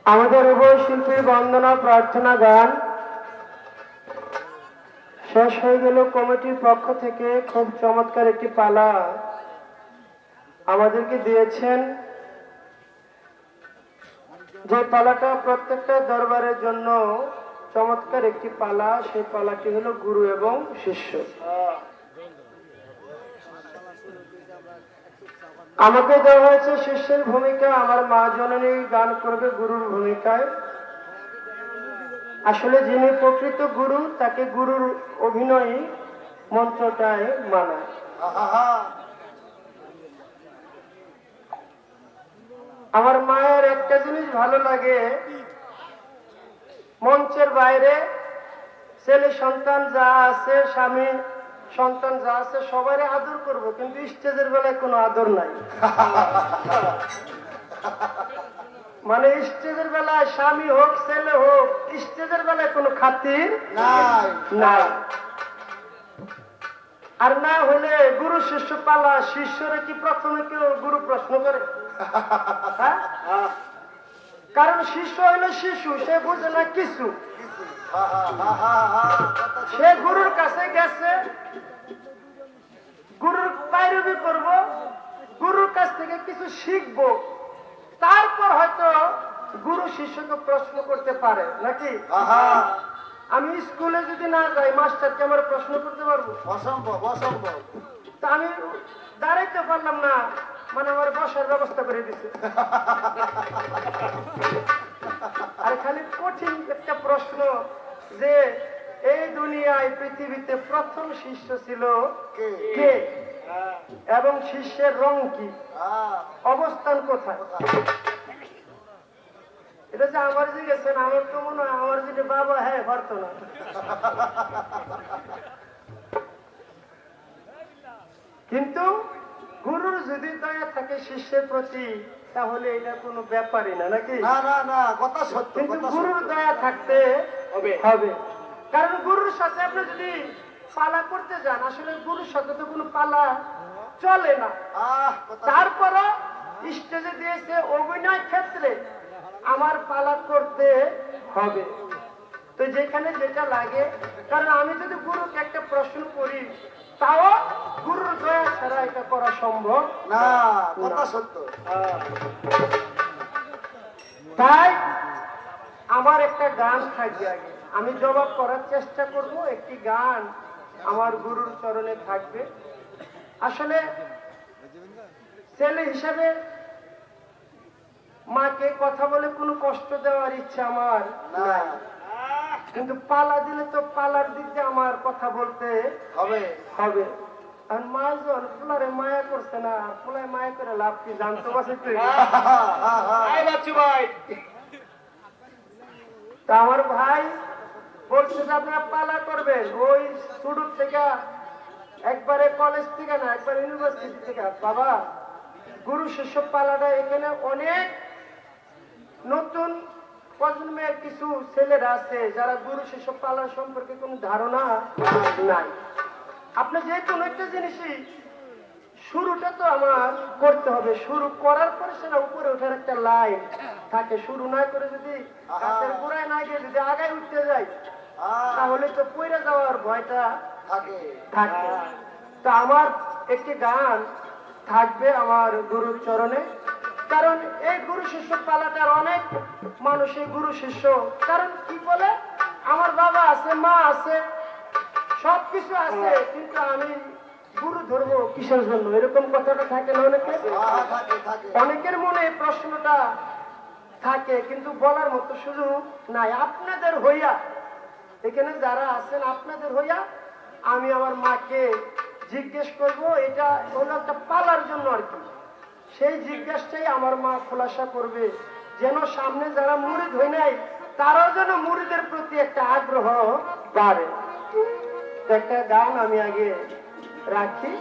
আমাদের উভয় শিল্পীর বন্দনা প্রার্থনা গান শেষ হয়ে গেল। কমিটির পক্ষ থেকে খুব চমৎকার একটি পালা আমাদেরকে দিয়েছেন, যে পালাটা প্রত্যেকটা দরবারের জন্য চমৎকার একটি পালা। সেই পালাটি হলো গুরু এবং শিষ্য। আমাকে দেওয়া হয়েছে শিষ্যের ভূমিকা, আমার মা জননী গান করবে গুরুর ভূমিকায়। আসলে যিনি প্রকৃত গুরু তাকে গুরুর অভিনয় মন্ত্রটায় মানায়। আমার মায়ের একটা জিনিস ভালো লাগে, মঞ্চের বাইরে ছেলে সন্তান যা আছে, স্বামী সন্তান যা আছে, সবাই আদর করবো, কিন্তু স্টেজের বেলায় কোনো আদর নাই। মানে স্টেজের বেলায় স্বামী হোক ছেলে হোক, স্টেজের বেলায় কোনো খাতির নাই। আর না হলে গুরু শিষ্য পালা, শিষ্যরা কি প্রথমে কেউ গুরু প্রশ্ন করে? হ্যাঁ, কারণ শিষ্য হইলো শিশু, সে বুঝে না কিছু। সে গুরুর কাছে গেছে, গুরুর পায়রবি করব, গুরুর কাছ থেকে কিছু শিখবো, তারপর হয়তো গুরু শিষ্যকে প্রশ্ন করতে পারে নাকি? আমি স্কুলে যদি না যাই, মাস্টারকে আমার প্রশ্ন করতে পারবো? অসম্ভব, অসম্ভব। তা আমি দাঁড়াইতে পারলাম না, মানে আমার বসার ব্যবস্থা করে দিচ্ছে। আর খালি কঠিন একটা প্রশ্ন যে এই দুনিয়ায় পৃথিবীতে প্রথম শিষ্য ছিল কে, এবং শিষ্যের রং কি, অবস্থান কোথায়? এটা যে আমার জিজ্ঞেসেন, আমার তো মনে হয় আমার যদি বাবা হ্যাঁ পারতো না। কিন্তু গুরুর যদি দয়া থাকে শিষ্যের প্রতি, তাহলে এটা কোনো ব্যাপারই না নাকি? না না না, কথা সত্য। কিন্তু গুরুর দয়া থাকতে হবে, কারণ গুরুর সাথে আপনি যদি পালা করতে যান, আসলে গুরুর সাথে তো কোনো পালা চলে না। তারপরও স্টেজে দিয়েছে অভিনয় ক্ষেত্রে আমার পালা করতে হবে, তো যেখানে যেটা লাগে। কারণ আমি যদি গুরুকে একটা প্রশ্ন করি, তাও গুরুর দয়া ছাড়া এটা করা সম্ভব না, কথা সত্য। তাই আমার একটা গান থাকবে আগে, আমি জবাব করার চেষ্টা করব। একটি গান আমার গুরুর চরণে থাকবে। আসলে ছেলে হিসেবে মাকে কথা বলে কোনো কষ্ট দেওয়ার ইচ্ছা আমার নাই, কিন্তু পালা দিলে তো পালার দিক দিয়ে আমার কথা বলতে হবে হবে। আর মাজন ফুলারে মায়া করছে না, ফুলায় মায়া করে লাভ কি, জানতো বাসে তুই? তা আমার ভাই বলছে যে আপনারা পালা করবেন, ওই শুরু থেকে একবারে কলেজ থেকে না, একবার ইউনিভার্সিটি থেকে। বাবা, গুরু শিষ্য পালাটা এখানে অনেক নতুন প্রজন্মের কিছু ছেলেরা আছে যারা গুরু শিষ্য পালা সম্পর্কে কোনো ধারণা নাই। আপনি যে কোনো একটা জিনিসই শুরুটা তো আমার করতে হবে, শুরু করার পরে সেটা উপরে ওঠার একটা লাইন থাকে। শুরু না করে যদি গাছের গোড়ায় না গিয়ে যদি আগায় উঠতে যাই, তাহলে তো পড়ে যাওয়ার ভয়টা থাকে। তো আমার একটি গান থাকবে আমার গুরুর চরণে, কারণ এই গুরু শিষ্য পালাটার অনেক মানুষই গুরু শিষ্য। কারণ কি বলে, আমার বাবা আছে, মা আছে, সবকিছু আছে, কিন্তু আমি গুরু ধরবো কিসের জন্য, এরকম কথাটা থাকে না অনেকে? অনেকের মনে এই প্রশ্নটা থাকে, কিন্তু বলার মতো সুযোগ নাই। আপনাদের হইয়া, এখানে যারা আছেন আপনাদের হইয়া আমি আমার মাকে জিজ্ঞেস করব, এটা হলো একটা পালার জন্য আর কি। সেই জিজ্ঞাসাটাই আমার মা খোলাসা করবে, যেন সামনে যারা মুরিদ হয়ে নাই তারাও যেন মুরিদের প্রতি একটা আগ্রহ বাড়ে। একটা গান আমি আগে রাখি,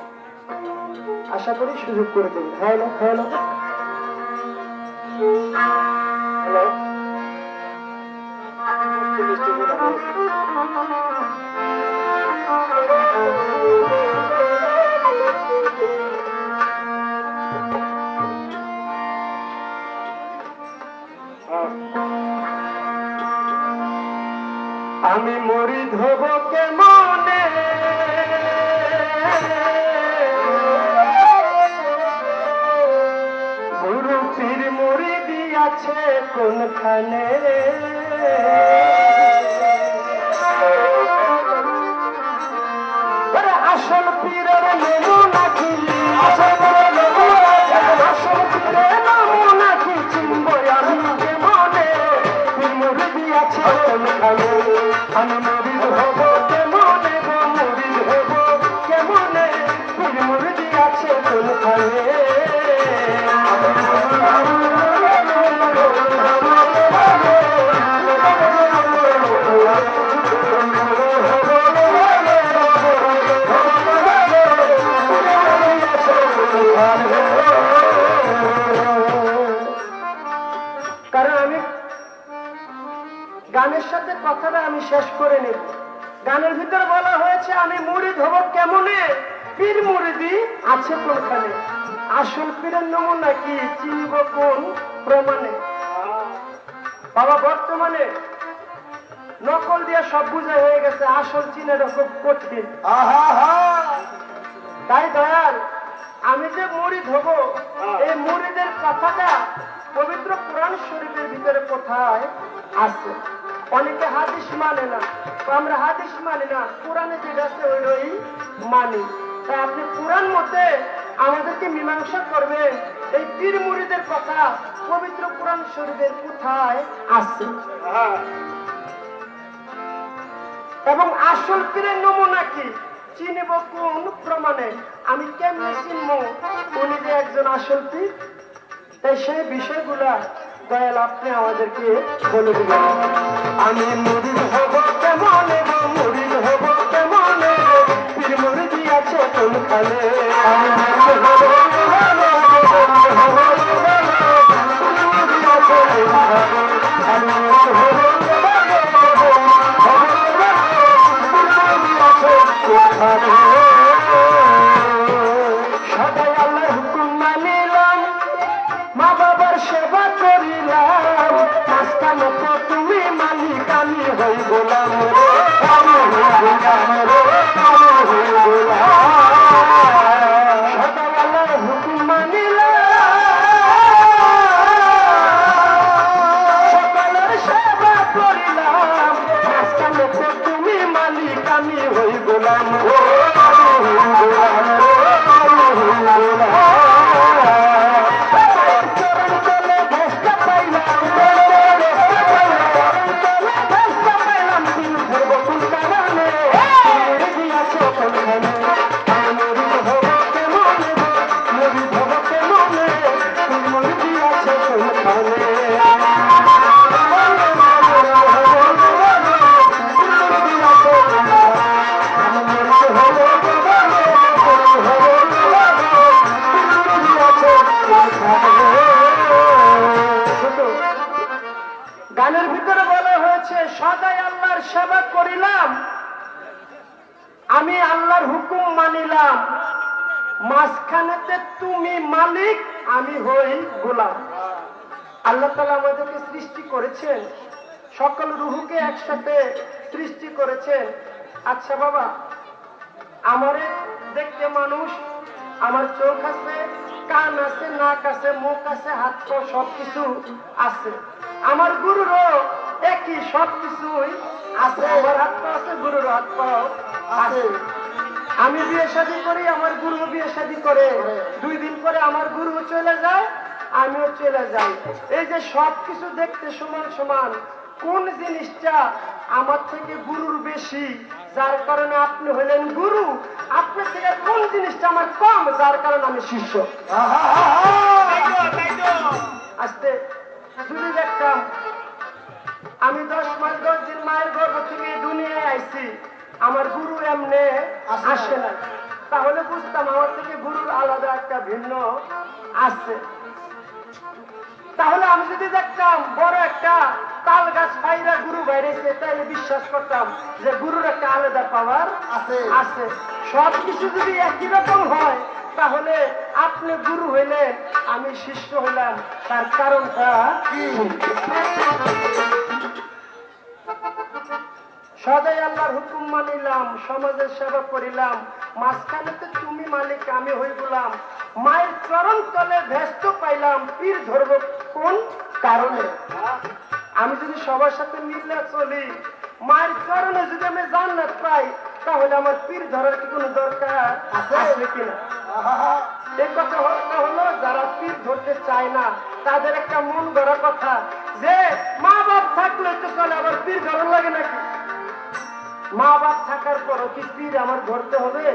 আশা করি সুযোগ করে দেবেন। হ্যালো হ্যালো হ্যালো, আমি মুরিদ হব কেমনে গুরু পীর মুরিদি আছে কোনখানে আসল পীরের নমুনা কি আসল পীরের নমুনা কি চিনব আমি কেমনে পীর মুরিদি আছে কোনখানে আমি মুরিদ হব কেমনে গো মুরিদ হব কেমনে পীর মুরিদি আছে কোনখানে কারণ আমি গানের সাথে কথাটা আমি শেষ করে নেব গানের ভিতরে বলা হয়েছে আমি মুরিদ হব কেমনে পীর মুরিদি আছে কোনখানে আসল পীরের নমুনা কি চিনব কোন প্রমাণে বাবা বর্তমানে নকল দিয়ে সব বুঝা হয়ে গেছে আসল চিনাটা খুব কঠিন তাই দয়াল আমি যে মুরিদ হব এই মুরিদের কথাটা পবিত্র কোরআন শরীফের ভিতরে কোথায় আছে অনেকে হাদিস মানে না তো আমরা হাদিস মানি না কোরআনে যেটা আছে ওই মানি তাই আপনি কোরআন মতে আমাদেরকে মীমাংসা করবেন এই পীর মুরিদের কথা পবিত্র কোরআন শরীফের কোথায় আছে এবং আসল পীরের নমুনা কি চিনব কোন প্রমাণে আমি কেমনে চিনব উনি যে একজন আসল পীর তাই সেই বিষয়গুলা দয়াল আপনি আমাদেরকে বলে দিবেন আমি মুরিদ হব কেমনে গো মুরিদ হব কেমনে পীর মুরিদি আছে কোনখানে আমি মুরিদ হব কেমনে সবাই আল্লাহর হুকুম মানিলাম মা বাবার সেবা করিলাম মাস্টার মতো তুমি মালিক আমি হই গোলাম সবাই আল্লাহর হুকুম মানিলাম সকলের সেবা করিলাম মাস্টার মতো তুমি মালিক আমি হই গোলাম গানের ভিতরে বলা হয়েছে সদাই আল্লাহর সেবা করিলাম আমি আল্লাহর হুকুম মানিলাম মাঝখানেতে তুমি মালিক আমি হই গোলাম আল্লাহ তাআলা আমাদেরকে সৃষ্টি করেছেন সকল রূহকে একসাথে সৃষ্টি করেছেন আচ্ছা বাবা আমারে দেখতে মানুষ আমার চোখ আছে কান আছে নাক আছে মুখ আছে হাত পা সবকিছু আছে আমার গুরুরও একই সবকিছুই আছে আমার হাত পা আছে গুরুর হাত পা আছে আমি বিয়ে শাদী করি আমার গুরু বিয়ে শাদী করে 2 দিন পরে আমার গুরু চলে যায় আমিও চলে যাই এই যে সবকিছু দেখতে সমান সমান কোন জিনিসটা আমার থেকে গুরুর বেশি যার কারণে আপনি হলেন গুরু আপনার থেকে কোন জিনিসটা আমার কম যার কারণে আমি শিষ্য আস্তে যদি দেখতাম আমি 10 মাস 10 দিন মায়ের গর্ভ থেকে দুনিয়ায় আইছি আমার গুরু এমনে আসে না তাহলে বুঝতাম আমার থেকে গুরুর আলাদা একটা ভিন্ন আছে তাহলে আমি যদি দেখতাম বড় একটা তাল গাছ পাইরা গুরু বাইরেছে তাহলে বিশ্বাস করতাম যে গুরুর একটা আলাদা পাওয়ার আছে সবকিছু যদি একই রকম হয় তাহলে আপনি গুরু হইলেন আমি শিষ্য হইলাম তার কারণটা কি সদাই আল্লাহর হুকুম মানিলাম, সমাজের সেবা করিলাম, মাঝখানে তো তুমি মালিক আমি হই গোলাম। মায়ের চরণ তলে ভেস্ত পাইলাম, পীর ধরব কোন কারণে? আমি যদি সবার সাথে মিলে চলি, মায়ের চরণে যদি আমি জান্নাত পাই, তাহলে আমার পীর ধরার কি কোনো দরকার আছে কিনা? এই কথা হলো, যারা পীর ধরতে চায় না তাদের একটা মন ধরা কথা যে মা বাপ থাকলে তো চলে, আবার পীর ধরন লাগে নাকি? মা বাপ থাকার পরও কি পীর আমার ধরতে হবে?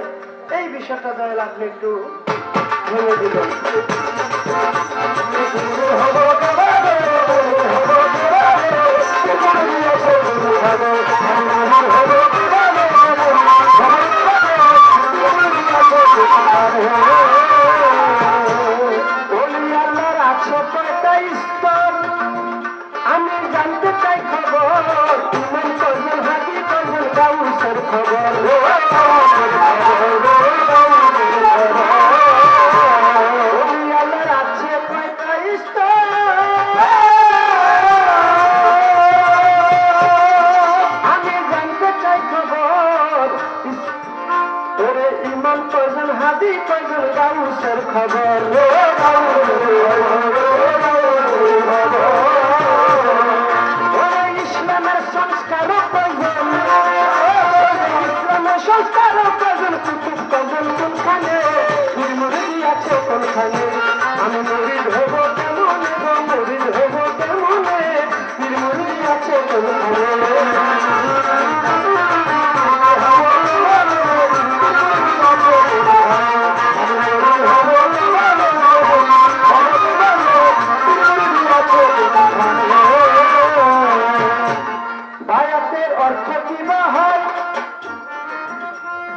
এই বিষয়টা দয়াল আপনি একটু ভেবে দিবেন। আমি জানতে চাই খবর, ইমান কজন হাজি কজন গাউসের খবর। আল্লাহর আছে কয়টা স্তর, আমি জানতে চাই খবর। ওরে ইমান কজন হাজি কজন গাউসের খবর। ইসলামের সংস্কার কজন, ইসলামের সংস্কার কজন, কুতুব কজন কোনখানে, মুরিদ আছে কোনখানে? আমি মুরিদ হব কেমনে গো, মুরিদ হব কেমনে? মুরিদ আছে কোনখানে? বায়াতের অর্থ কি বা হয়?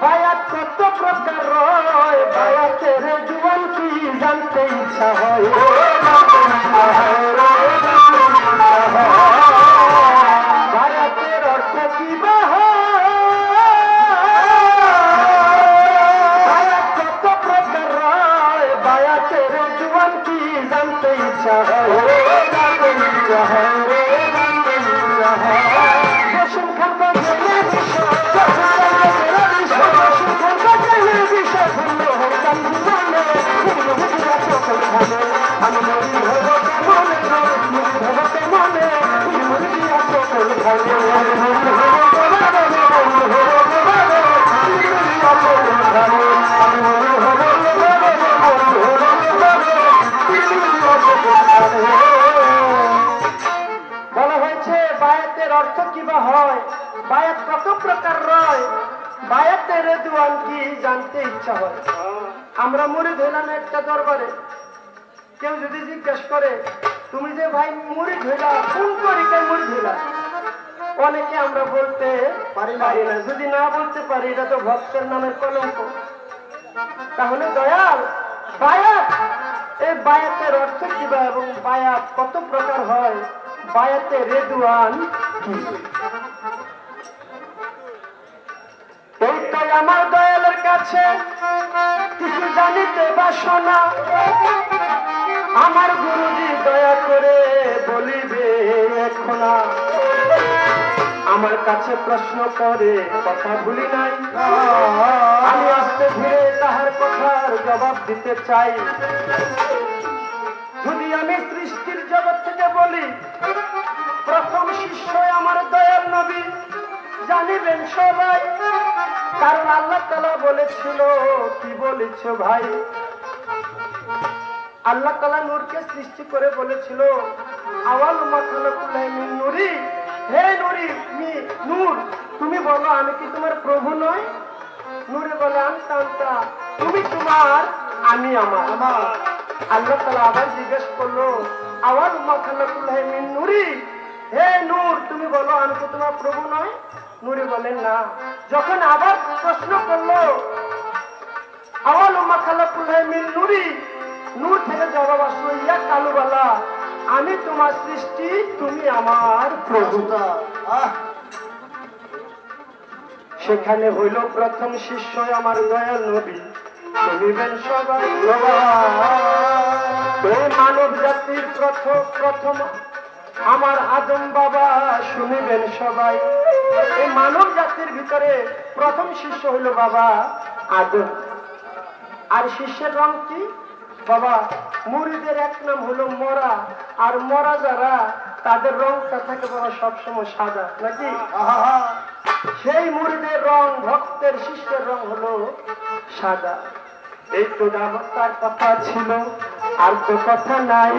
বায়াত কত প্রকার হয়? বায়াতের জুয়ান কি জানতে ইচ্ছা হয়? বায়াতের অর্থ কি বা হয়? বায়াত কত প্রকার হয়? বায়াতের জুয়ান কি জানতে ইচ্ছা হয়? বলা হয়েছে বায়াতের অর্থ কি বা হয়? বায়াত কত প্রকার রয়? বায়াতের রেদওয়ান কি জানতে ইচ্ছা হয়? আমরা মুরিদ হইলাম একটা দরবারে, কেউ যদি জিজ্ঞেস করে তুমি যে ভাই মুরিদ হইলা, কোন তরিকায় মুরিদ হইলা? অনেকে আমরা বলতে পারি না। যদি না বলতে পারি এটা তো ভক্তের নামের কলঙ্ক। তাহলে দয়াল বায়াত, এই বায়াতের অর্থ কি বা এবং বায়াত কত প্রকার হয়? বায়াতে রেদওয়ান কি? এই তো আমার দয়ালের কাছে কিছু জানিতে বাসনা, আমার গুরুজি দয়া করে বলিবে এখন। আমার কাছে প্রশ্ন করে কথা ভুলি নাই, আমি আস্তে ধীরে তাহার কথার জবাব দিতে চাই। যদি আমি সৃষ্টির জগৎ থেকে বলি, প্রথম শিষ্য আমার দয়াল নবী, জানিবেন সবাই। কারণ আল্লাহ তাআলা বলেছিল, কি বলেছ ভাই? আল্লাহ তাআলা নূরকে সৃষ্টি করে বলেছিল, আওয়ালু মা খালাকুল্লাহ মিন নূরি, হে নূরি নূর, তুমি বলো আমি কি তোমার প্রভু নয়? নূরে বলে আনতা, তুমি তোমার, আমি আমার। আল্লাহ তাআলা আবার জিজ্ঞেস করলো, আওয়ালু মা খালাকুল্লাহ মিন নূরি, হে নূর, তুমি বলো আমি কি তোমার প্রভু নয়? নূরে বলেন না। যখন আবার প্রশ্ন করলো, আওয়ালু মা খালাকুল্লাহ মিন নূরি, নূর থেকে জবাব আসলো, ইয়া কালুবালা, আমি তোমার সৃষ্টি, তুমি আমার প্রভু। সেখানে হইল প্রথম শিষ্য আমার দয়াল নবী, শুনিবেন সবাই। মানব জাতির প্রথম আমার আদম বাবা শুনিবেন সবাই। এই মানব জাতির ভিতরে প্রথম শিষ্য হইল বাবা আদম। আর শিষ্যের রং কি বাবা? মুরিদের এক নাম হলো মরা, আর মরা যারা তাদের রংটা থাকে বাবা সবসময় সাদা, নাকি? সেই মুরিদের রং, ভক্তের শিষ্যের রং হলো সাদা। এই তো তার কথা ছিল, আর তো কথা নাই।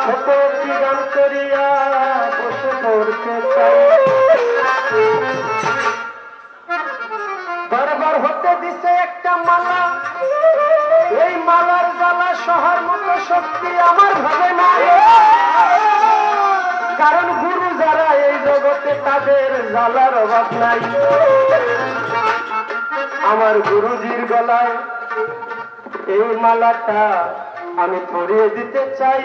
ছোট একটি গান করিয়া বসে পড়তে চাই। বারবার হতে দিছে একটা মালা, এই মালার জ্বালা সহার মতো শক্তি আমার ভাবে না। কারণ গুরু যারা এই জগতে তাদের জ্বালার অভাব নাই। আমার গুরুজির গলায় এই মালাটা আমি পরিয়ে দিতে চাই।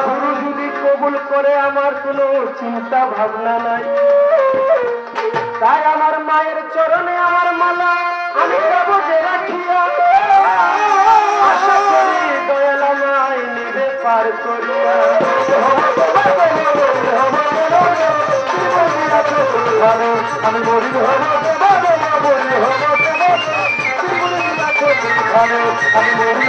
গুরু যদি কবুল করে আমার কোনো চিন্তা ভাবনা নাই। তাই আমার মায়ের চরণে আমার মালা আমি যাবো যে রাখিয়া। আশা করি দয়াল আমায় নিবে পার করিয়া। আমি বলি আমি বলি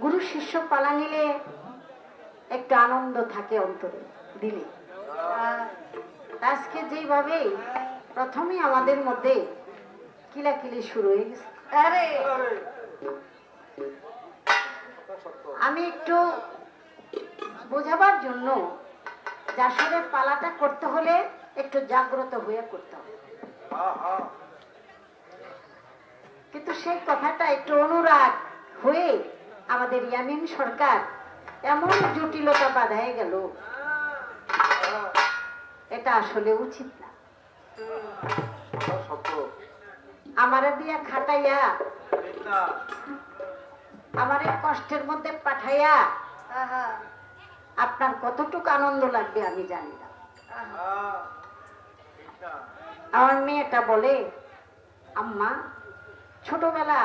গুরু শিষ্য পালা নিলে একটা আনন্দ থাকে অন্তরে দিলে। আজকে যেভাবে প্রথমেই আমাদের মধ্যে কিলাকিলি শুরু হয়ে গেছে। আমি একটু বোঝাবার জন্য আসলে পালাটা করতে হলে একটু জাগ্রত হয়ে করতে হবে, কিন্তু সেই কথাটা একটু অনুরাগ হয়ে আমাদের ইয়ামিন সরকার এমন জটিলতা বাধায় গেল, এটা আসলে উচিত না। আমারে দিয়া খাটাইয়া আমারে কষ্টের মধ্যে পাঠাইয়া আপনার কতটুকু আনন্দ লাগবে আমি জানি না। আমার মেয়েটা বলে, আম্মা ছোটবেলা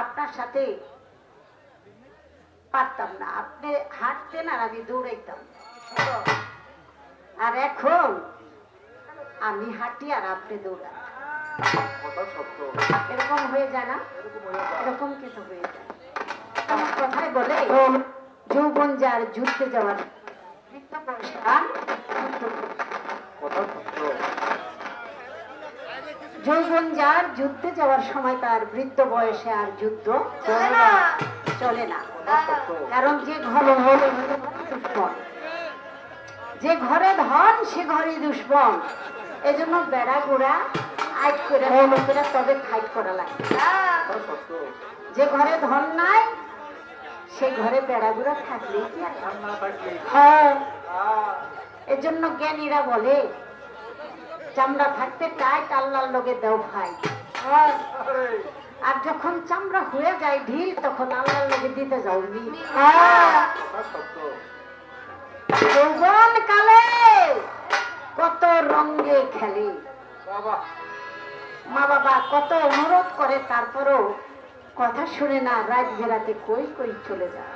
আপনার সাথে পারতাম না, আপনি হাঁটতেন আর আমি দৌড়াইতাম, আর এখন আমি হাঁটি আর আপনি দৌড়ান। এরকম হয়ে যায় না? এরকম কিছু হয়ে যায়। আমার কথায় বলে, যৌবন যার যুদ্ধে যাওয়ার যৌবন যার যুদ্ধে যাওয়ার সময় তার বৃদ্ধ বয়সে আর যুদ্ধ চলে না। কারণ যে ঘরে দুশ্মন, যে ঘরে ধন সে ঘরে দুশ্মন। এজন্য বেড়া গোড়া আইট করে তবে ফাইট করা লাগে। যে ঘরে ধন নাই সে ঘরে বেড়া গোড়া থাকলেই কি হ্যাঁ। এজন্য জ্ঞানীরা বলে, চামড়া থাকতে টাইট আল্লাহর লগে দেও ভাই, আর যখন চামড়া হয়ে যায় ঢিল তখন আল্লাহর লগে দিতে যাও নি। যৌবন কালে কত রঙে খেলে, মা বাবা কত অনুরোধ করে, তারপরও কথা শুনে না, রাত বেড়াতে কই কই চলে যায়।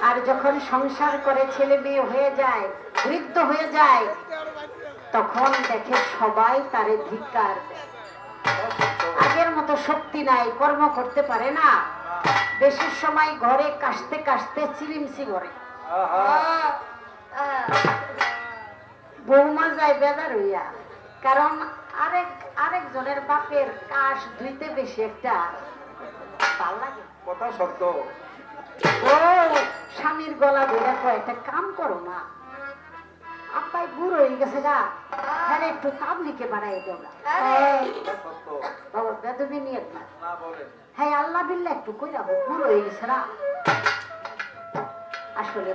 আর যখন সংসার করে ছেলে মেয়ে হয়ে যায়, বৃদ্ধ হয়ে যায়, তখন দেখে সবাই তারে ধিক্কার। আগের মতো শক্তি নাই, কর্ম করতে পারে না। বেশি সময় ঘরে কাশতে কাশতে চিরিমসি করে। বৌমা যায় বেজার হইয়া, কারণ আরেকজনের বাপের কাশ ধুইতে বেশি একটা ভাল লাগে। কথা সত্য। ও স্বামীর গলা ধরে কয়, একটা কাম করো না, আব্বাই বুড়ো হয়ে গেছে গা, হ্যাঁ একটু তাবলিকে বাড়াই দেও না। বাবা বেদবি নিয়ে না, হ্যাঁ আল্লাহ বিল্লাহ একটু কই যাবো, বুড়ো হয়ে গেছে না। আসলে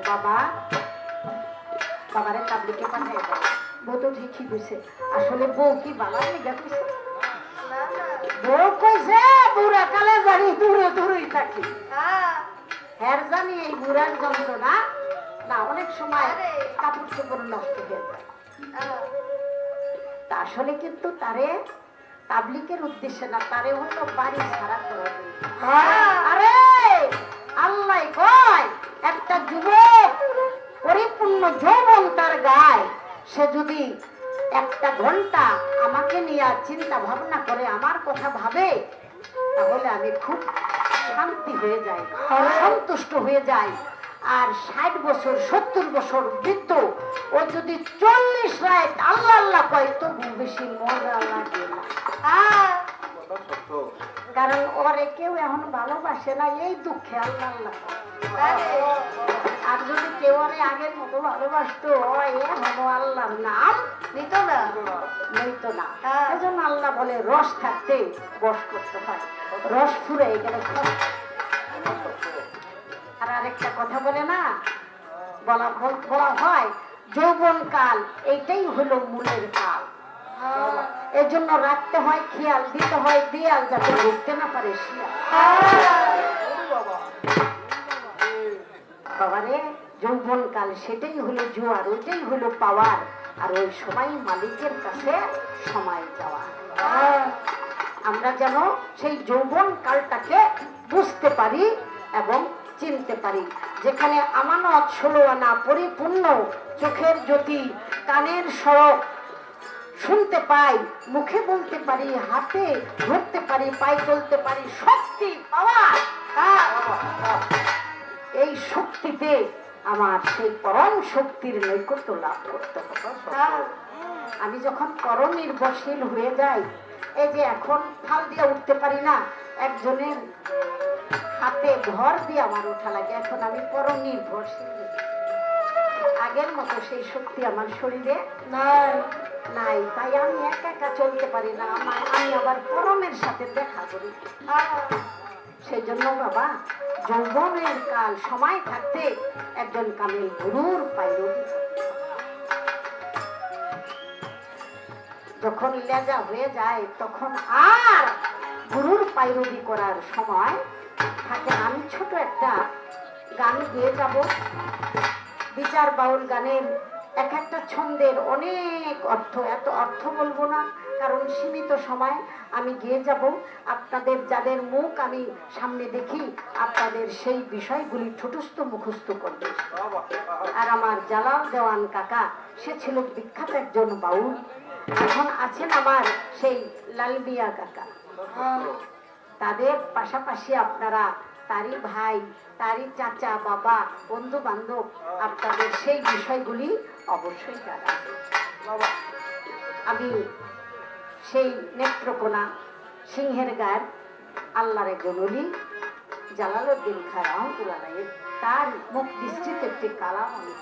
বাবারে তাবলিকে পাঠাই দাও। বউ তো ঠিকই কইছে। আসলে বউ কি বালা লেগে কইছে? বউ কইছে বুড়া কালে জানি দূরে দূরেই থাকি। হ্যার জানি এই বুড়ার যন্ত্রণা না অনেক সময় কাপড় চোপড় নষ্ট হয়ে যায়। তা আসলে কিন্তু তারে তাবলিকের উদ্দেশ্যে না, তারে হলো বাড়ি ছাড়া করা যায়। আরে আল্লাহ কয় একটা যুবক পরিপূর্ণ যৌবন তার গায়, সে যদি একটা ঘন্টা আমাকে নিয়ে চিন্তা ভাবনা করে আমার কথা ভাবে, তাহলে আমি খুব শান্তি হয়ে যাই, সন্তুষ্ট হয়ে যাই। আর 60 বছর 70 বছর বৃদ্ধ ও যদি 40 রাত আল্লাহ আল্লাহ কয় তবু বেশি মজা লাগে না। কারণ ওরে কেউ এখন ভালোবাসে না, এই দুঃখে আল্লাহ আল্লাহ কয়। আর যদি কেউ ওরে আগের মতো ভালোবাসতো এখনো আল্লাহর নাম নিত না, নিত না। এজন্য আল্লাহ বলে রস থাকতে বশ করতে হয়, রস ফুরে গেলে। আর আরেকটা কথা বলে না, বলা হয় যৌবন কাল এইটাই হলো মূলের কাল। এর জন্য রাখতে হয় খেয়াল, দিতে হয় দেয়াল যাতে ঢুকতে না পারে শিয়াল। বাবারে যৌবন কাল সেটাই হলো জোয়ার, ওইটাই হলো পাওয়ার। আর ওই সময় মালিকের কাছে সময় যাওয়া। আমরা যেন সেই যৌবন কালটাকে বুঝতে পারি এবং চিনতে পারি, যেখানে আমানত 16 আনা পরিপূর্ণ, চোখের জ্যোতি, কানের সড়ক শুনতে পাই, মুখে বলতে পারি, হাতে ধরতে পারি, পায়ে চলতে পারি, শক্তি পাওয়ার। এই শক্তিতে আমার সেই পরম শক্তির নৈকট্য লাভ করতে হবে। আমি যখন পরম নির্ভরশীল হয়ে যাই, এই যে এখন ফাল দিয়ে উঠতে পারি না, একজনের হাতে ঘর দিয়ে আমার ওঠা লাগে, এখন আমি পরম নির্ভরশীল। আগের মতো সেই শক্তি আমার শরীরে নাই, তাই আমি একা একা চলতে পারি না, আমি আবার পরমের সাথে দেখা করি। সেই জন্য বাবা যৌবনের কাল সময় থাকতে একজন কামিল গুরুর পাইরবি। যখন লেজা হয়ে যায় তখন আর গুরুর পাইরবি করার সময় থাকে। আমি ছোট একটা গান গেয়ে যাব। বিচার বাউল গানের এক একটা ছন্দের অনেক অর্থ, এত অর্থ বলবো না কারণ সীমিত সময়। আমি গেয়ে যাব, আপনাদের যাদের মুখ আমি সামনে দেখি আপনাদের সেই বিষয়গুলি ঠুটস্থ মুখস্থ করবে। আর আমার জালাল দেওয়ান কাকা, সে ছিল বিখ্যাত একজন বাউল। এখন আছেন আমার সেই লালবিয়া কাকা, তাদের পাশাপাশি আপনারা তারই ভাই, তারই চাচা, বাবা, বন্ধু বান্ধব, আপনাদের সেই বিষয়গুলি অবশ্যই জানা। আমি সেই নেত্রকোনা সিংহের গায়ের আল্লাহর একজন ওলি জালালউদ্দিন খাঁ রহমতুল্লাহ আলাইহি, তার মুখ দৃষ্টিতে একটি কালাম আমি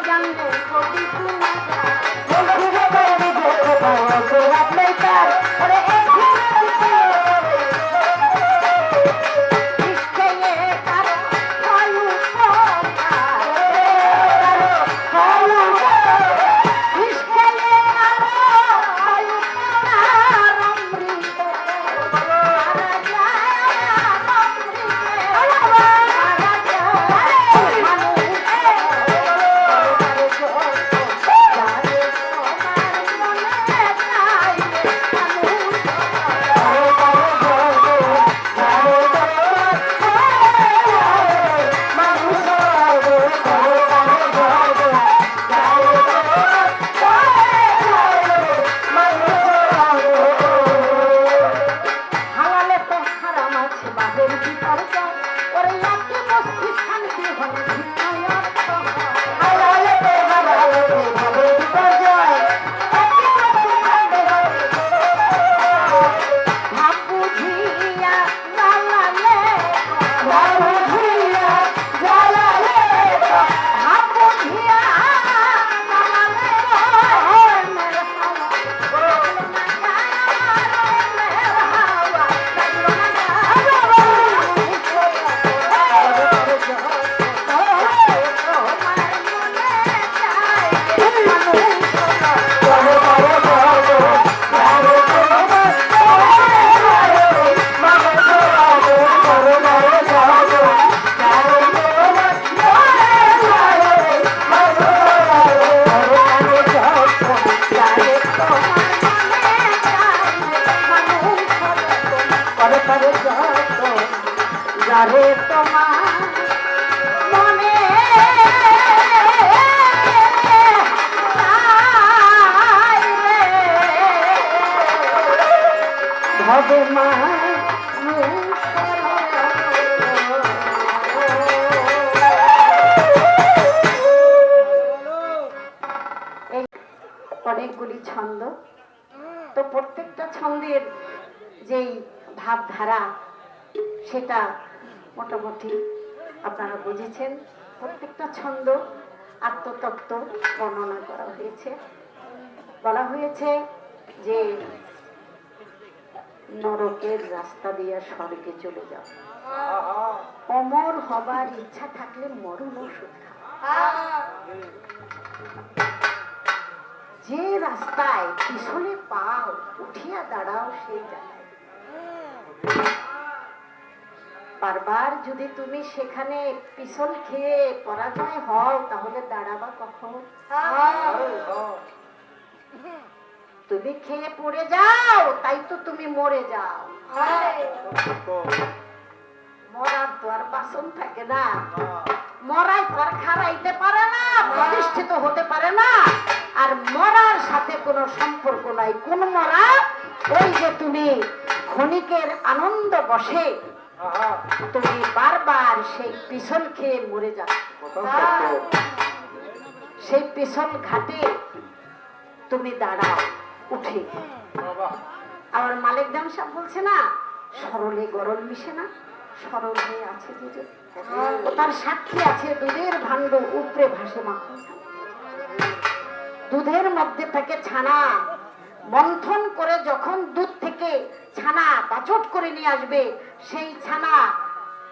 জানলে কবি শোনা যায় বন্ধুরে বলবি যে কোথাও তোরাত নেই তার ওরে যারে তোমার মনে ভবে মা অনেকগুলি ছন্দ, তো প্রত্যেকটা ছন্দের যেই ভাবধারা সেটা মোটামুটি আপনারা বুঝেছেন। প্রত্যেকটা ছন্দ আত্মতত্ত্ব বর্ণনা করা হয়েছে। বলা হয়েছে যে নরকের রাস্তা দিয়ে স্বর্গে চলে যাও, অমর হবার ইচ্ছা থাকলে মরণ ওষুধ খাও। যে রাস্তায় পিছনে পাও উঠিয়া দাঁড়াও সেই জায়গায়। বারবার যদি তুমি সেখানে পিছল খেয়ে পরাজয় হও তাহলে দাঁড়াবা কখন? তুমি খেয়ে পড়ে যাও তাই তো তুমি মরে যাও। মরার তো আর বাসন থাকে না, মরাই তো আর খারাইতে পারে না, প্রতিষ্ঠিত হতে পারে না, আর মরার সাথে কোনো সম্পর্ক নাই। কোন মরা? ওই যে তুমি ক্ষণিকের আনন্দ বসে তুমি বারবার সেই পিছল খেয়ে মরে যাচ্ছ। সেই পিছল ঘাটে তুমি দাঁড়াও উঠে। আমার মালিক দাম সাহেব বলছে না, সরলে গরল মিশে না, সরল হয়ে আছে দুধে, তার সাক্ষী আছে দুধের ভাণ্ড উপরে ভাসে মাখন। দুধের মধ্যে থেকে ছানা মন্থন করে যখন দুধ থেকে ছানা বাছট করে নিয়ে আসবে, সেই ছানা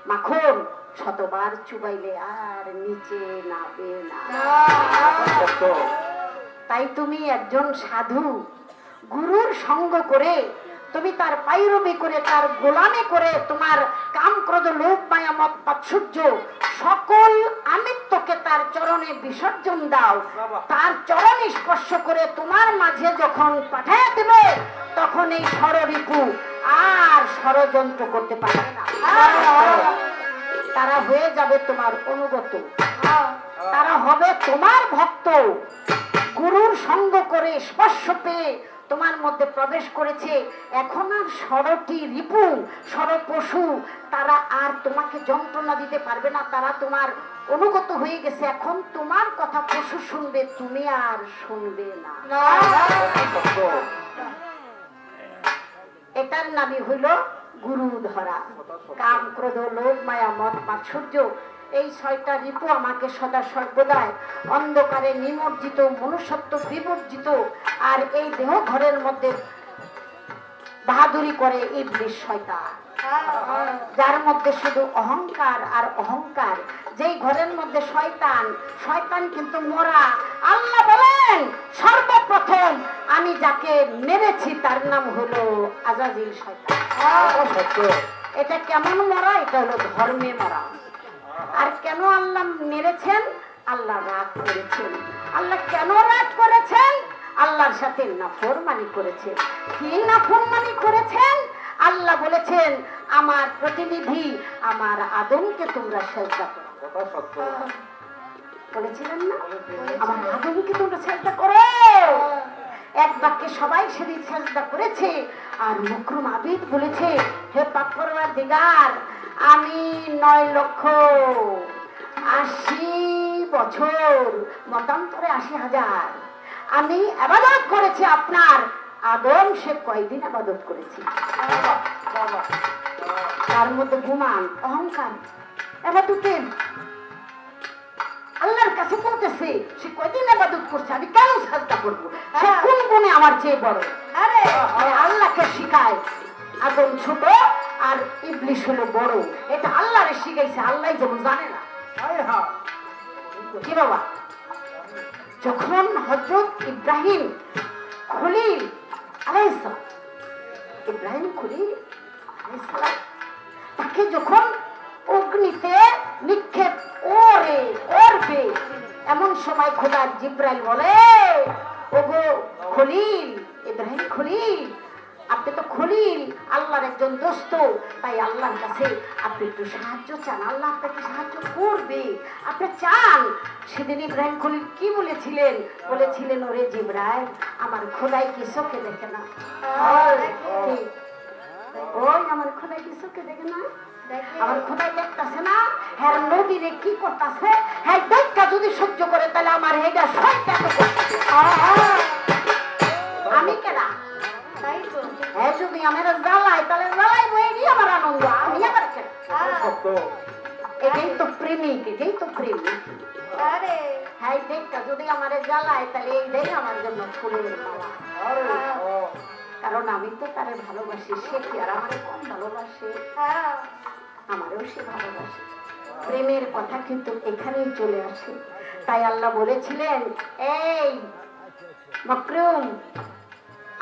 মাখন শতবার চুবাইলে আর নিচে নাবে না। তাই তুমি একজন সাধু গুরুর সঙ্গ করে তুমি তার পাইরবি করে তার গোলামি করে তোমার কাম ক্রোধ লোভ মায়া মত মাৎসর্য সকল আমিত্বকে তার চরণে বিসর্জন দাও। তার চরণ স্পর্শ করে তোমার মাঝে যখন পাঠায় দেবে তখন এই ষড়রিপু আর ষড়যন্ত্র করতে পারবে না। তারা হয়ে যাবে তোমার অনুগত, তারা হবে তোমার ভক্ত। গুরুর সঙ্গ করে স্পর্শ পেয়ে তোমার মধ্যে প্রবেশ করেছে। এখন আর ষড়টি রিপু ষড় পশু তারা আর তোমাকে যন্ত্রণা দিতে পারবে না, তারা তোমার অনুগত হয়ে গেছে। এখন তোমার কথা পশু শুনবে, তুমি আর শুনবে না। এটার নামই হইল গুরু ধরা। কাম ক্রোধ লোভ মায়া মত মাৎসর্য এই 6টা ঋতু আমাকে সদা সর্বদাই অন্ধকারে নিমজ্জিত, মনুষ্যত্ব বিবর্জিত, আর এই দেহ ঘরের মধ্যে বাহাদুরি করে ইবলিস শয়তান, যার মধ্যে শুধু অহংকার আর অহংকার। যেই ঘরের মধ্যে শয়তান, শয়তান কিন্তু মরা। আল্লাহ বলেন সর্বপ্রথম আমি যাকে মেরেছি তার নাম হলো আজাজিল শয়তান। এটা কেমন মরা? এটা হলো ধর্মে মরা। আর কেন আল্লাহ মেরেছেন? আল্লাহ রাগ করেছেন। আল্লাহ কেন রাগ করেছেন? আল্লাহর সাথে নাফরমানি করেছেন। কি নাফরমানি করেছেন? আল্লাহ বলেছেন আমার প্রতিনিধি আমার আদমকে তোমরা সেজদা করো। বলেছিলেন না? আমার আদমকে তোমরা সেজদা করো। এক বাক্যে সবাই সেদিন সেজদা করেছে। আর মুকরুম আবিদ বলেছে, হে পাক পরওয়ারদিগার, আমি 9,80,000 মতান্তরে 80,000 আমি ইবাদত করেছি আপনার। আদম সে কয়দিন ইবাদত করেছে? তার মধ্যে গুমান, অহংকার, ইবাদতের আল্লাহর কাছে বলতেছে সে কয়দিন ইবাদত করছে, আমি কেন সাজদা করবো? সে কোন গুণে আমার চেয়ে বড়? আরে আল্লাহকে শিখায় আদম ছোট আর ইবলিস হলো বড়। এটা আল্লাহরে শিখাইছে, আল্লাহ যেমন জানে না। কি বাবা, যখন হযরত ইব্রাহিম খলিল আলাইহিস সালাম, ইব্রাহিম খলিল আলাইহিস সালাম, তাকে যখন অগ্নিতে নিক্ষেপ করবে, এমন সময় খোদার জিব্রাইল বলে, ওগো খলিল, ইব্রাহিম খলিল, আপনি তো খলিল, আল্লাহর একজন দোস্ত, তাই আল্লাহর কাছে আপনি একটু সাহায্য চান, আল্লাহ আপনাকে সাহায্য করবে, আপনি চান। সেদিন ইব্রাহিম খলিল কি বলেছিলেন? বলেছিলেন, ওরে জিব্রাইল, আমার খোদাই কি চোখে দেখে না? ওই আমার খোদাই কি চোখে দেখে না? আমার খোদাই দেখতেছে না? হ্যাঁ নদীরে কি করতেছে? হ্যাঁ দেখা যদি সহ্য করে তাহলে আমার হেডা শয়তান আমি কেনা? হ্যাঁ যদি আমার জ্বালাই তাহলে জ্বালাই বই আমার আনন্দ, আমি আবার কেন? এটাই তো প্রেমিক, এটাই তো প্রেমিক। হ্যাঁ দেখা যদি আমার জ্বালাই তাহলে এইটাই আমার জন্য ফুলের মালা। কারণ আমি তো তারে ভালোবাসি, সে কি আর আমার কম ভালোবাসে? আমারও সে ভালোবাসে। প্রেমের কথা কিন্তু এখানেই চলে আসে। তাই আল্লাহ বলেছিলেন, এই মাকরুম,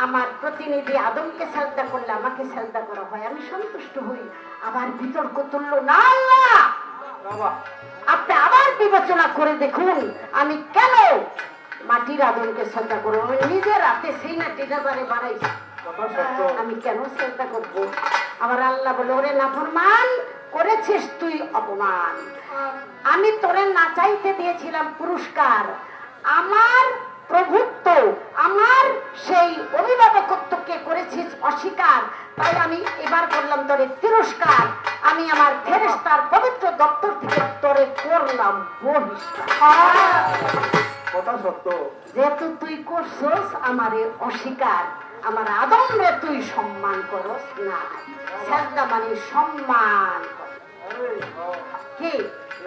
আমার প্রতিনিধি আদমকে সাজদা করলে আমাকে সাজদা করা হয়, আমি সন্তুষ্ট হই। আবার বিতর্ক তুললো না আল্লাহ। আপনি আবার বিবেচনা করে দেখুন, আমি কেন মাটির আদমকে সাজদা করবো? আমি নিজের হাতে সেই মাটিটা বাড়াইছি, আমি কেন চেষ্টা করব? আবার আল্লাহ বলে, ওরে নাফরমান, করেছিস তুই অপমান। আমি তোরে না চাইতে দিয়েছিলাম পুরস্কার, আমার প্রভুত্ব, আমার সেই অভিভাবকত্বকে করেছিস অস্বীকার, তাই আমি এবার করলাম তোরে তিরস্কার। আমি আমার ফেরেশতার পবিত্র দপ্তর থেকে তোরে করলাম বহিষ্কার। কথা সত্য। যেহেতু তুই করছস আমারে অস্বীকার, আমার আদম রে তুই সম্মান করস না। সাজদা মানে সম্মান কি?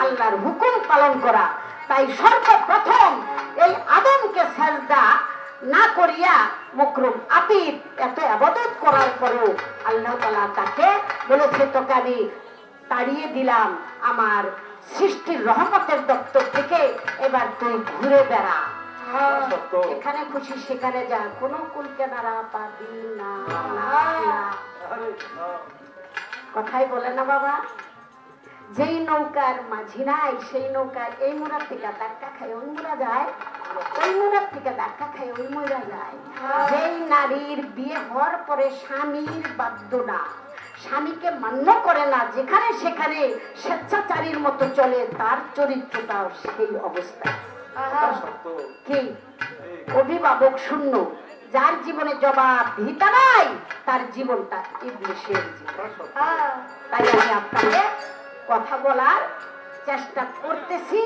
আল্লাহর হুকুম পালন করা। তাই সর্বপ্রথম এই আদমকে সাজদা না করিয়া মুকরুম আবিদ এত ইবাদত করার পরেও আল্লাহ তাআলা তাকে বলেছে, তোকে আমি তাড়িয়ে দিলাম আমার সৃষ্টির রহমতের দপ্তর থেকে, এবার তুই ঘুরে বেড়া, এখানে খুশি সেখানে যা, কোনো কুল কেনারা পাবি না। কথাই বলে না বাবা, যেই নৌকার মাঝি নাই সেই নৌকা এই মোড়ার থেকে ধাক্কা খায় ওই মোড়া যায়, ওই মোড়ার থেকে ধাক্কা খায় ওই মোড়া যায়। যেই নারীর বিয়ে হওয়ার পরে স্বামীর বাধ্য না, স্বামীকে মান্য করে না, যেখানে সেখানে স্বেচ্ছাচারীর মতো চলে, তার চরিত্রটা সেই অবস্থা। কি অভিভাবক শূন্য, যার জীবনে জবাবদিহিতা নাই, তার জীবনটা ইবলিসের জীবন। তাই আমি আপনাকে কথা বলার চেষ্টা করতেছি,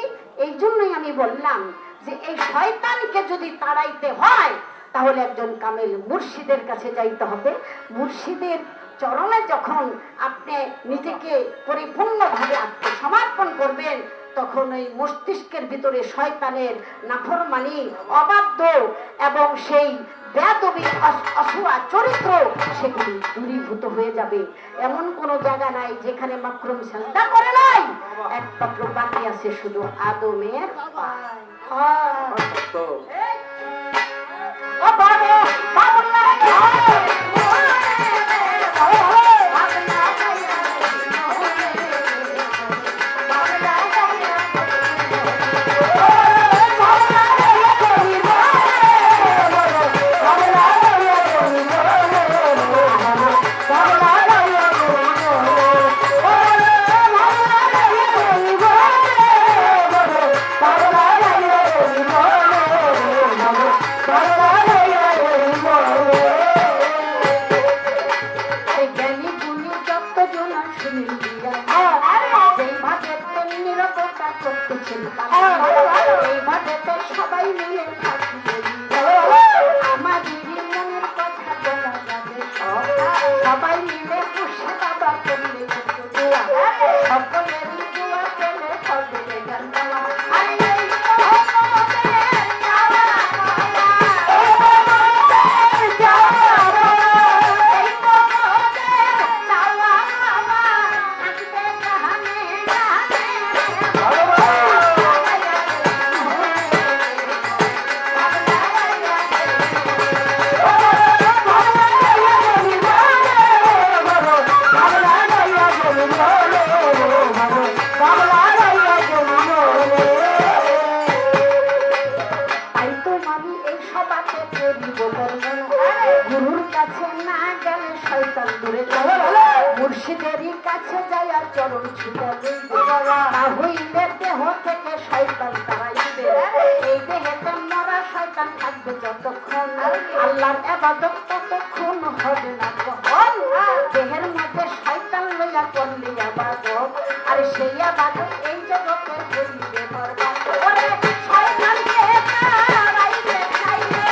এই জন্যই আমি বললাম যে এই শয়তানকে যদি তাড়াইতে হয় তাহলে একজন কামেল মুর্শিদের কাছে যাইতে হবে। মুর্শিদের চরণে যখন আপনি নিজেকে পরিপূর্ণভাবে আত্মসমর্পণ করবেন, তখন ওই মস্তিষ্কের ভিতরে শয়তানের নাফরমানি, অবাধ্য এবং সেই বেয়াদবি, অসুয়া চরিত্র সেগুলি দূরীভূত হয়ে যাবে। এমন কোন জায়গা নাই যেখানে মাকরুম সাজদা করে নাই। একমাত্র বাকি আছে শুধু আদমের পায়। ও বাবা, বাবুল্লাহ সবাই মিলে আমাদের মনের কথা বলা যাবে, সবাই মিলে বসে বাবা করলে সকলের দোয়া পেলে হবে গান গাওয়া। গুরুর কাছে না গেলে শয়তান দূরে যাবে, মুর্শিদেরই কাছে যাইয়া চরণ ছুটাবে, না হইলে দেহ থেকে শয়তান তাড়াইবে। এই দেহেতে মরা শয়তান থাকবে যতক্ষণ, আল্লাহর ইবাদত ততক্ষণ হবে না কখন। দেহের মধ্যে শয়তান লইয়া করলে ইবাদত, আর সেই ইবাদত এই জগতে করিবে বরবাদ। ওরে শয়তানকে তাড়াইবে চাইবে,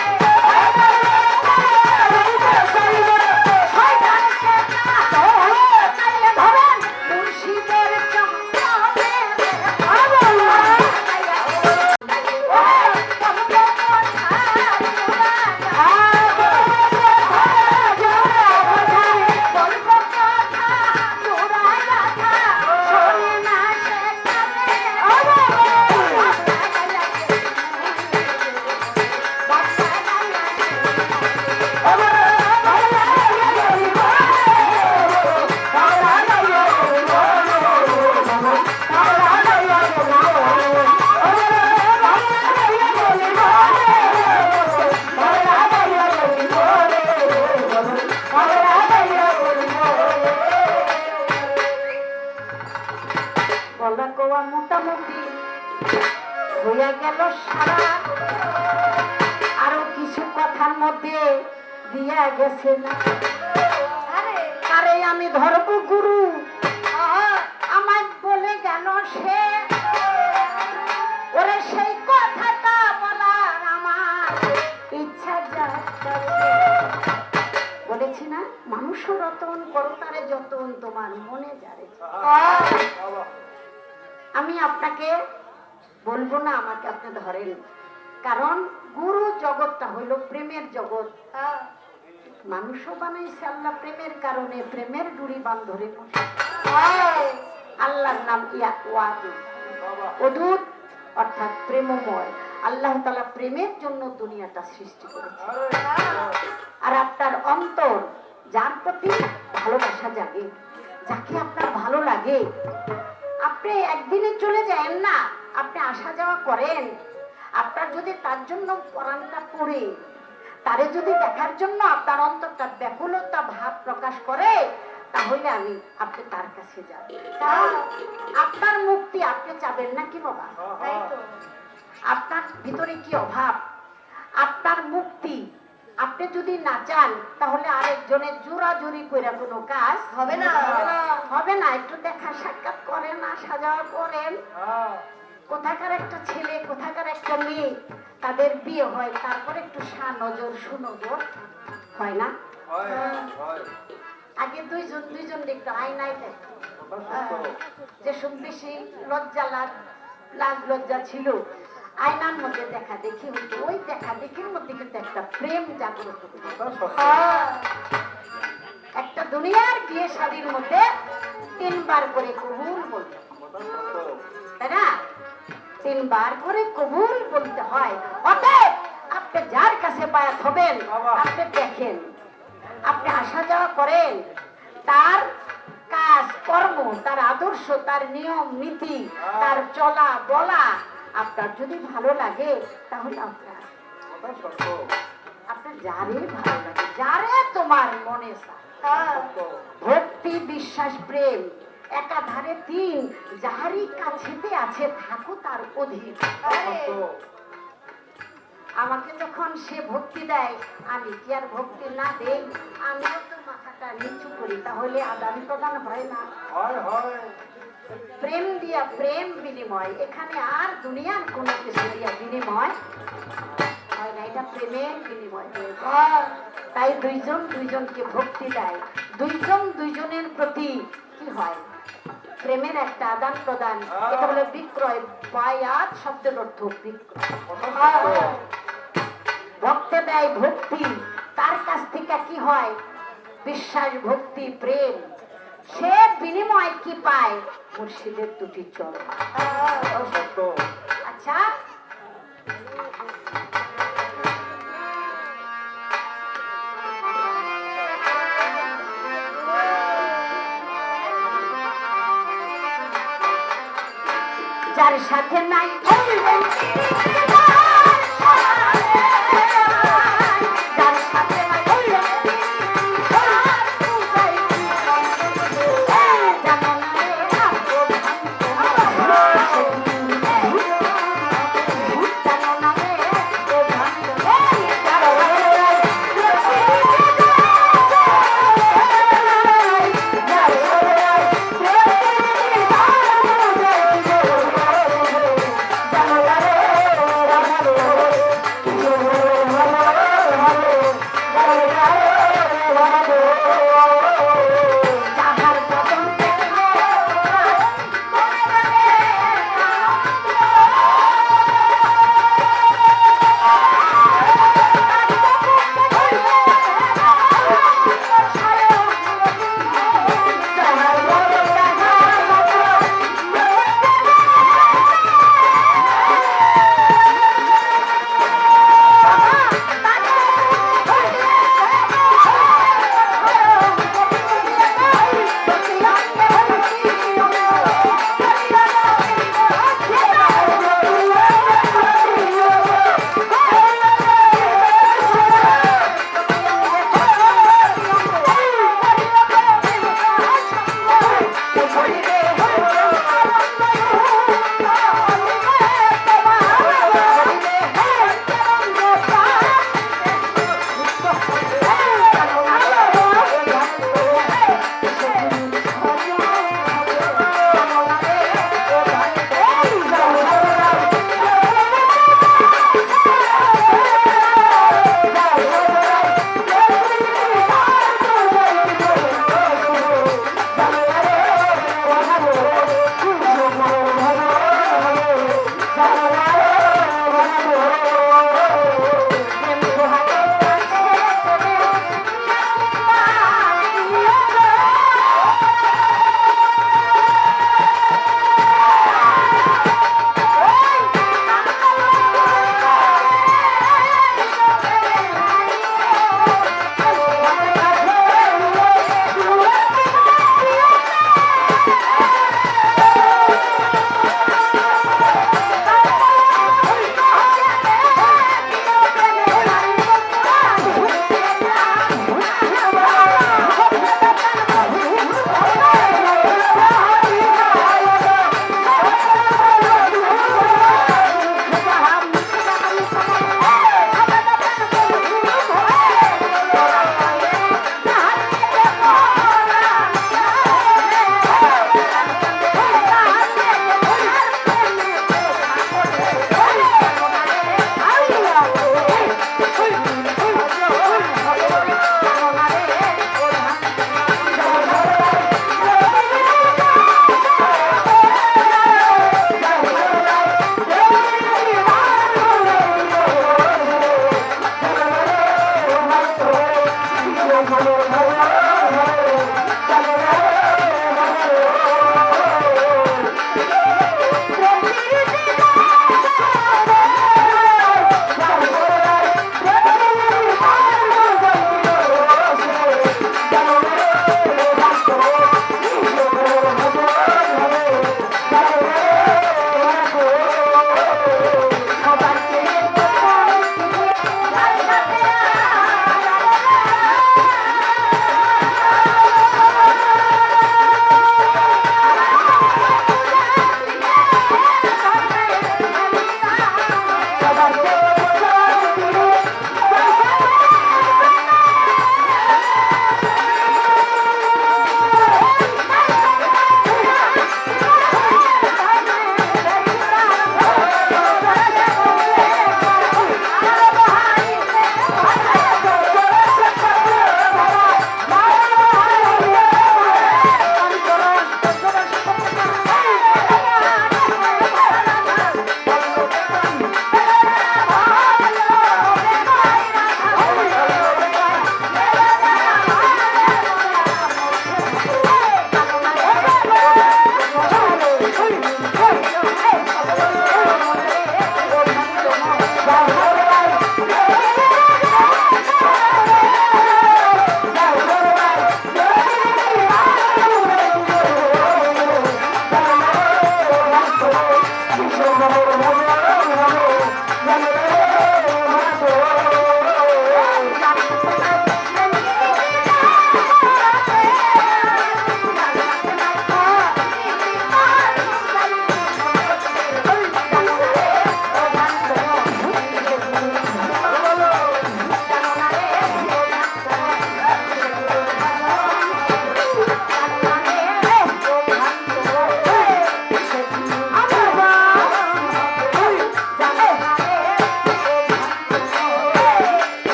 মোটামুটি হইয়া গেল সারা। আরো কিছু কথার মধ্যে দিয়া গেছে না, আরে আমি ধরব গুরু আমায় বলে গেল সে, ওরে সেই কথাটা বলার আমার ইচ্ছা যাচ্ছে। বলেছি না, মানুষ রতন করতারে যতন তোমার মনে যারে। আমি আপনাকে বলবো না, আমাকে আপনি ধরেন, কারণ গুরু জগৎটা হইল প্রেমের জগৎ। মানুষও বানাইছে আল্লাহ প্রেমের কারণে, প্রেমের ডুরি বান্ধরে আল্লাহর নাম অদূত, অর্থাৎ প্রেমময়। আল্লাহ তাআলা প্রেমের জন্য দুনিয়াটা সৃষ্টি করেছে। আর আপনার অন্তর যার প্রতি ভালোবাসা জাগে, যাকে আপনার ভালো লাগে, আপনি একদিনে চলে যান না, আপনি আসা যাওয়া করেন। আপনার যদি তার জন্য পরাণটা পড়ে, তারে যদি দেখার জন্য আপনার অন্তরটা ব্যাকুলতা ভাব প্রকাশ করে, তাহলে আপনি তার কাছে যাবেন। আপনার মুক্তি আপনি চাবেন না কি বাবা? তাই তো, আপনার ভিতরে কি অভাব, আপনার মুক্তি আপনি যদি না চান, তাহলে আরেকজনের জোরাজুরি করে কোনো কাজ হবে না, হবে না। একটু দেখা সাক্ষাৎ করেন, আসা যাওয়া করেন। কোথাকার একটা ছেলে, কোথাকার একটা মেয়ে, তাদের বিয়ে হয়, তারপরে একটু নজর সুনজর হয় না? আগে দুইজন দুইজন দেখতো, আয়নায় দেখতো। কথা সত্য। যে বেশি লজ্জা লাজ লজ্জা ছিল, আয়নার মধ্যে দেখা দেখি হতো। ওই দেখা দেখির মধ্যে কিন্তু একটা প্রেম জাগ্রত হতো। কথা সত্য। একটা দুনিয়ার বিয়ে শাদীর মধ্যে 3 বার করে কবুল বলতে হয়, কথা সত্য। তাই না? 3 বার করে কবুল বলতে হয়। অতএব আপনি যার কাছে বায়াত হবেন, আপনি দেখেন, আপনি আসা যাওয়া করেন, তার কাজ কর্ম, তার আদর্শ, তার নিয়ম নীতি, তার চলা বলা আপনার যদি ভালো লাগে, তাহলে আপনার কথা সত্য। আপনার যারে ভালো লাগে, যারে তোমার মনে চায়, সত্য। ভক্তি বিশ্বাস প্রেম একাধারে 3, যাহারই কাছেতে আছে থাকো তার অধীন। সত্য। আমাকে যখন সে ভক্তি দেয়, আমি কি আর ভক্তি না দেই? আমিও তো মাথাটা নিচু করি, তাহলে আদান প্রদান হয় না? হয় হয়। প্রেম দিয়া প্রেম বিনিময়, এখানে আর দুনিয়ার কোনো কিছু দিয়া বিনিময় হয় না, এটা প্রেমের বিনিময়। তাই দুইজন দুইজনকে ভক্তি দেয়, দুইজন দুইজনের প্রতি কি হয়? প্রেমের একটা আদান প্রদান, এটা বলে বিক্রয়। বায়াত শব্দের অর্থ বিক্রয়। কথা সত্য। ভক্তে দেয় ভক্তি, তার কাছ থেকে কি হয়? বিশ্বাস, ভক্তি, প্রেম। সে বিনিময় কি পায়? মুর্শিদের 2টি চরণ। কথা সত্য। আচ্ছা, যার সাথে নাই যার সাথে নাই জানো না রে জানো না রে জানো না রে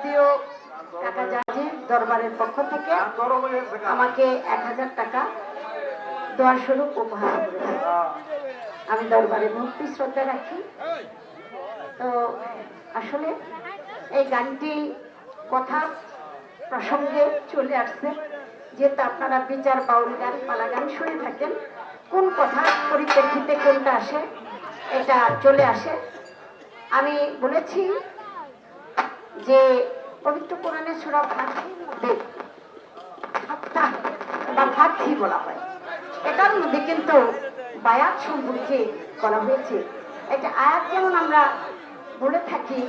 যাবতীয় কাকা জাজি দরবারের পক্ষ থেকে আমাকে 1000 টাকা দোয়া স্বরূপ উপহার করেছে। আমি দরবারে ভক্তি শ্রদ্ধা রাখি। তো আসলে এই গানটি কথা প্রসঙ্গে চলে আসছে, যেহেতু আপনারা বিচার বাউল গান পালা গান শুনে থাকেন, কোন কথা পরিপ্রেক্ষিতে কোনটা আসে এটা চলে আসে। আমি বলেছি যে পবিত্র কোরআনে সূরা ফাতিহার মধ্যে ফাতহা বা ফাতহি বলা হয়, এটার মধ্যে কিন্তু বায়াত সম্পর্কে করা হয়েছে। একটা আয়াত যেমন আমরা বলে থাকি,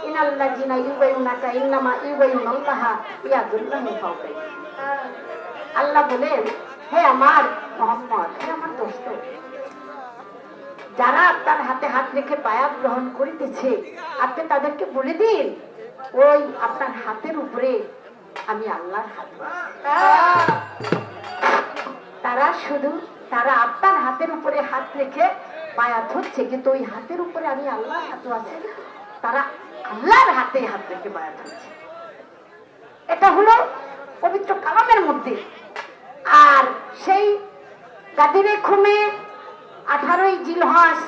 ইনাল্লাযিনা ইউবাইয়ুনাকা ইন্নামা ইউবাইয়ুনাল্লাহা ইয়াদুল্লাহি ফাওকা। আল্লাহ বলেন, হে আমার মুহাম্মদ, হে আমার দোস্ত, যারা আপনার হাতে হাত রেখে বায়াত গ্রহণ করিতেছে, আপনি তাদেরকে বলে দিন ওই আপনার হাতের উপরে আমি আল্লাহর হাত। তারা আপনার হাতের উপরে হাত রেখে বায়াত হচ্ছে, কিন্তু ওই হাতের উপরে আমি আল্লাহর হাত আছে, তারা আল্লাহর হাতে হাত রেখে বায়াত হচ্ছে। এটা হলো পবিত্র কালামের মধ্যে। আর সেই গাদিরে খুমে 18ই জিলহজ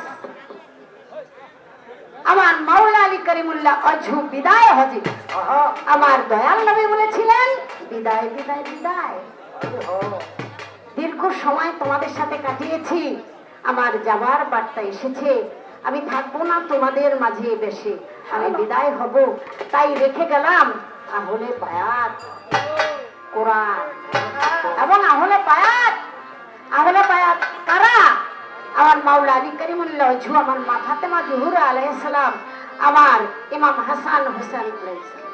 আমার মাওলা আলী করিমুল্লাহ অজু বিদায় হজে আমার দয়াল নবী বলেছিলেন, বিদায় বিদায় বিদায়। দীর্ঘ সময় তোমাদের সাথে কাটিয়েছি, আমার যাবার বার্তা এসেছে, আমি থাকবো না তোমাদের মাঝে বেশি, আমি বিদায় হব। তাই রেখে গেলাম আহলে বায়াত কোরআন এবং আহলে বায়াত। আহলে বায়াত কারা? আমার মাওলা আলী করিমুল্লাহ ওয়াজহু, আমার মা ফাতেমা জোহরা আলাইহিস সালাম, আমার ইমাম হাসান হোসেন আলাইহিস সালাম,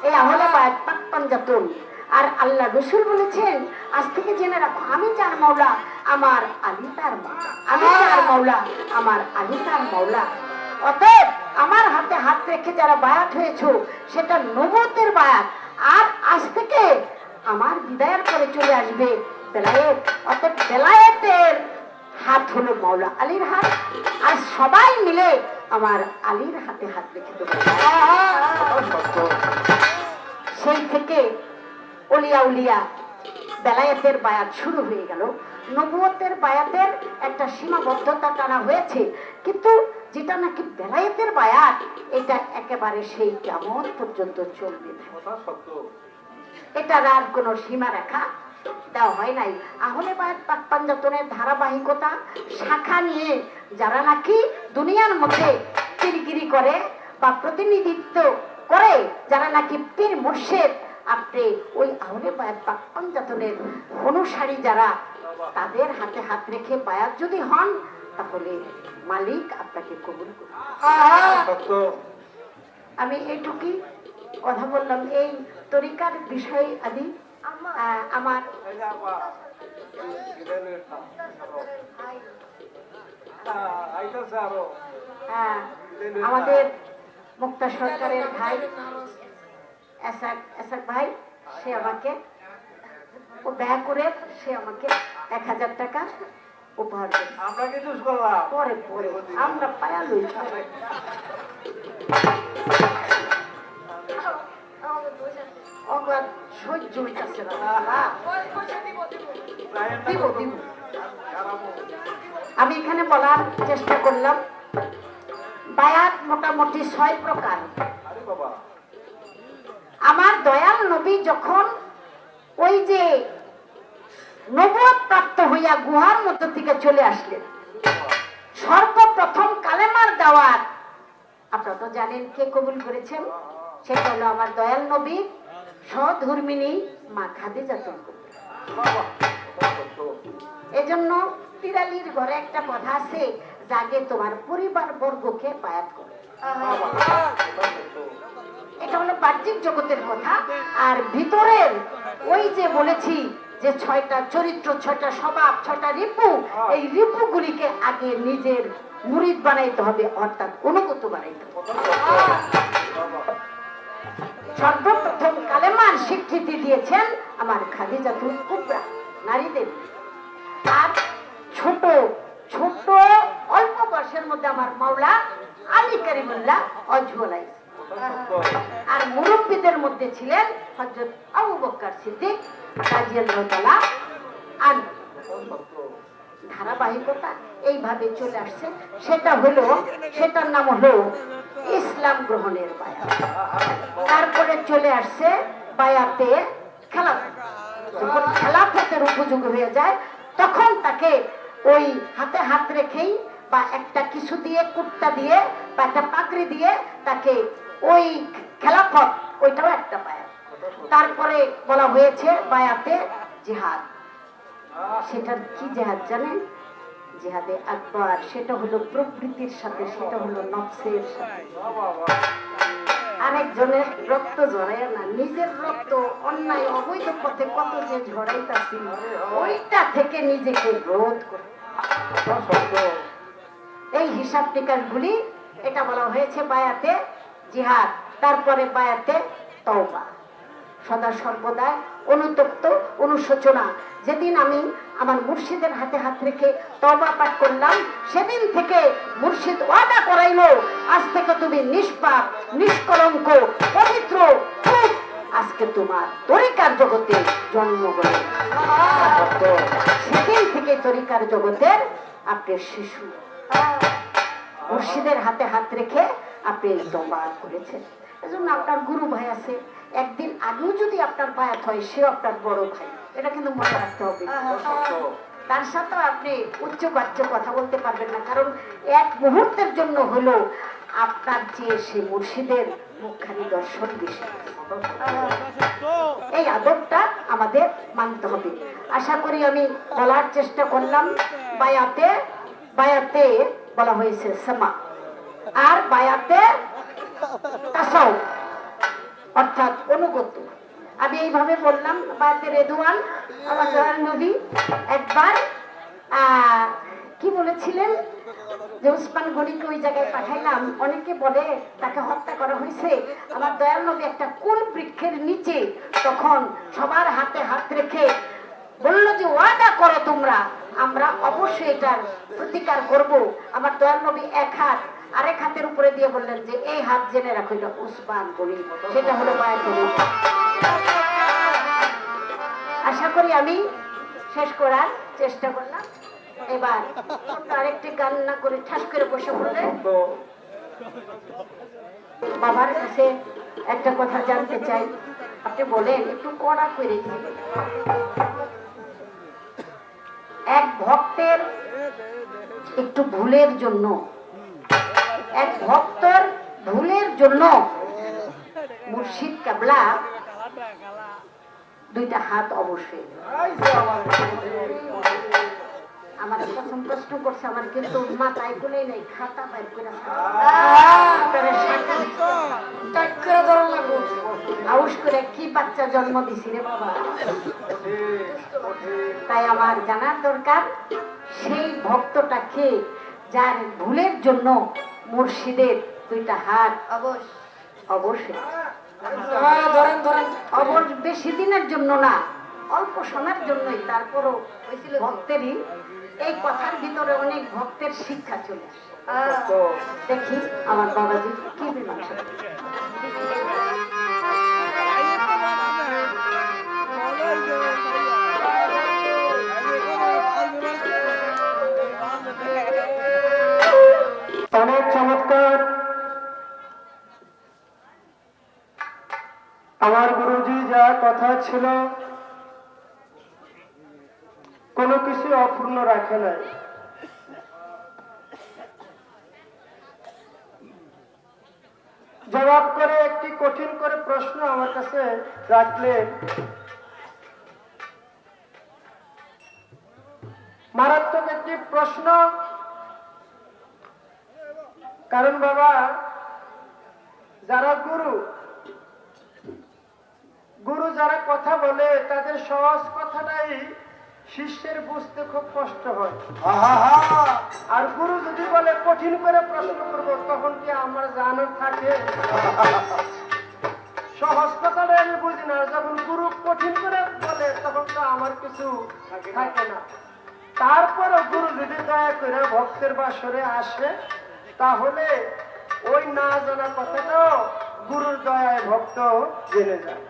এই আহলে বায়াত পাক পাঞ্জাতুন। আর আল্লাহ রাসূল বলেছেন, আজ থেকে জেনে রাখো, আমি যার মাওলা আমার আলী তার মাওলা, আমি যার মাওলা আমার আলী তার মাওলা। অতএব আমার হাতে হাত রেখে যারা বায়াত হয়েছো, সেটা নবুয়তের বায়াত। আর আজ থেকে আমার বিদায়ের পরে চলে আসবে বেলায়েত। অতএব বেলায়েতের হাত হলো মাওলা আলীর হাত। আজ সবাই মিলে আমার আলীর হাতে হাত রেখে দেবো। সেই থেকে ওলিয়া উলিয়া বেলায়েতের বায়াত শুরু হয়ে গেল। নবুয়তের বায়াতের একটা সীমাবদ্ধতা টানা হয়েছে, কিন্তু যেটা নাকি বেলায়েতের বায়াত, এটা একেবারে সেই কিয়ামত পর্যন্ত চলবে। এটার আর কোনো সীমা রেখা দেওয়া হয় নাই। আহলে বায়াত পাক পাঞ্জাতনের ধারাবাহিকতা শাখা নিয়ে যারা নাকি দুনিয়ার মধ্যে কিরিকিরি করে বা প্রতিনিধিত্ব করে, যারা নাকি পীর মুর্শিদ, আপনি ওই আহলে বায়াত পাক পাঞ্জাতনের অনুসারী যারা, তাদের হাতে হাত রেখে বায়াত যদি হন, তাহলে মালিক আপনাকে কবুল করবে। আমি এইটুকুই কথা বললাম এই তরিকার বিষয় আদি। আমার আমাদের মুক্তা সরকারের ভাই এসাক ভাই, সে আমাকে ও ব্যয় করে সে আমাকে 1000 টাকা উপহার দেয়। আমরা কি দোষ করলাম? পরে পরে আমরা পায়া লই সহ্য হইতেছে না। দিব দিব। আমি এখানে বলার চেষ্টা করলাম, বায়াত মোটামুটি 6 প্রকার। আমার দয়াল নবী যখন ওই যে নবুয়ত প্রাপ্ত হইয়া গুহার মধ্য থেকে চলে আসলেন, সর্বপ্রথম কালেমার দাওয়াত আপনারা তো জানেন কে কবুল করেছেন, সেটা হলো আমার দয়াল নবী সহধর্মিণী মা খাদিজাতুল কুবরা। এজন্য তিরালির ঘরে একটা কথা আছে, জাগে তোমার পরিবার বর্গকে বায়াত করো। এটা হলো বাহ্যিক জগতের কথা। আর ভিতরের ওই যে বলেছি যে 6টা চরিত্র, 6টা স্বভাব, 6টা রিপু, এই রিপুগুলিকে আগে নিজের মুরিদ বানাইতে হবে, অর্থাৎ অনুগত বানাইতে হবে। সর্বপ্রথম কালেমার স্বীকৃতি দিয়েছেন আমার খাদিজাতুল কুবরা নারীদের। আর ছোট ছোট অল্প বয়সের মধ্যে আমার মাওলা আলী করিমুল্লাহ ওয়াজহু আলাইহিস। আর মুরব্বীদের মধ্যে ছিলেন হযরত আবু বকর সিদ্দিক রাদিয়াল্লাহু তাআলা আনহু। ধারাবাহিকতা এইভাবে চলে আসছে। সেটার নাম হলো ইসলাম গ্রহণের বায়াত। তারপরে চলে আসছে বায়াতে খেলাফত। যখন খেলাফতের উপযোগী হয়ে যায় তখন তাকে ওই হাতে হাত রেখেই বা একটা কিছু দিয়ে কুত্তা দিয়ে বা একটা পাগড়ি দিয়ে তাকে ওই খেলাফত, ওইটাও একটা বায়াত। তারপরে বলা হয়েছে বায়াতে জিহাদ। সেটার কি জিহাদ জানেন? জিহাদে আকবার। সেটা হলো প্রকৃতির সাথে, সেটা হলো নফসের সাথে। আরেকজনের রক্ত ঝরাইয়া না, নিজের রক্ত অন্যায় অবৈধ পথে কত যে ঝরাইতাছি, ওইটা থেকে নিজেকে রোধ করে। এই হিসাব নিকাশ গুলি এটা বলা হয়েছে বায়াতে জিহাদ। তারপরে বায়াতে তওবা, সদা সর্বদা অনুতপ্ত, অনুশোচনা। যেদিন আমি আমার মুর্শিদের হাতে হাত রেখে তওবা পাঠ করলাম, সেদিন থেকে মুর্শিদ ওয়াদা করাইলো, আজ থেকে তুমি নিষ্পাপ, নিষ্কলঙ্ক, পবিত্র, আজকে তোমার তরিকার জগতে জন্মগ্রহণ। সেদিন থেকে তরিকার জগতের আপনি শিশু। মুর্শিদের হাতে হাত রেখে আপনি তওবা করেছেন। এজন্য আপনার গুরু ভাই আছে, একদিন আগেও যদি আপনার বায়াত হয়, সে আপনার বড় ভাই। এটা কিন্তু মনে রাখতে হবে। তার সাথে আপনি উচ্চ বাচ্চ কথা বলতে পারবেন না, কারণ এক মুহূর্তের জন্য হলো আপনার যে সে মুর্শিদের মুখখানি দর্শন বেশি। এই আদবটা আমাদের মানতে হবে। আশা করি আমি বলার চেষ্টা করলাম। বায়াতে বলা হয়েছে সামা, আর বায়াতে তাসাউফ অর্থাৎ অনুগত। আমি এইভাবে বললাম। বায়াতে রেদওয়ান, আমার দয়াল নবী একবার কি বলেছিলেন যে উসমান গনিকে ওই জায়গায় পাঠাইলাম, অনেকে বলে তাকে হত্যা করা হয়েছে। আমার দয়াল নবী একটা কুল বৃক্ষের নিচে তখন সবার হাতে হাত রেখে বললো যে ওয়াদা করো তোমরা, আমরা অবশ্যই এটার প্রতিকার করব। আমার দয়াল নবী এক হাত আরেক হাতের উপরে দিয়ে বললেন যে এই হাত জেনে রাখো, এটা উসমান গনি। সেটা হলো বায়াতে রেদওয়ান। আশা করি আমি শেষ করার চেষ্টা করলাম। এবার আরেকটি গান না করে ঠাস করে বসে পড়লে বাবার কাছে একটা কথা জানতে চাই। আপনি বলেন, একটু কড়া করে দিবেন। এক ভক্তের একটু ভুলের জন্য, এক ভক্তর ভুলের জন্য মুর্শিদ কেবলা দুইটা হাত অবশ্যই। আমার প্রথম প্রশ্ন করছে, আমার কিন্তু মাথায় কোলে নেই, খাতা বাইর করে আউশ করে কি বাচ্চা জন্ম দিছি রে বাবা। তাই আমার জানার দরকার সেই ভক্তটাকে যার ভুলের জন্য মুর্শিদের দুইটা হাত অবশ্যই। বেশি দিনের জন্য না, অল্প সময়ের জন্যই। তারপরও ভক্তেরই এই কথার ভিতরে অনেক ভক্তের শিক্ষা চলে আসে। দেখি আমার বাবাজি কি মীমাংসা। অনেক চমৎকার। আমার গুরুজি যা কথা ছিল কোনো কিছু অপূর্ণ রাখে নাই। জবাব করে একটি কঠিন করে প্রশ্ন আমার কাছে রাখলেন। মারাত্মক একটি প্রশ্ন। কারণ বাবা, যারা গুরু যারা কথা বলে তাদের সহজ কথাটাই শিষ্যের বুঝতে খুব কষ্ট হয়। আর গুরু যদি বলে কঠিন করে প্রশ্ন করবো, তখন কি আমার জানার থাকে? সহজ কথাটা আমি বুঝি না। যখন গুরু কঠিন করে বলে তখন তো আমার কিছু থাকে না। তারপরে গুরু যদি দয়া করে ভক্তের বাসরে আসে, তাহলে ওই না জানা কথাটাও গুরুর দয়ায় ভক্ত জেনে যায়।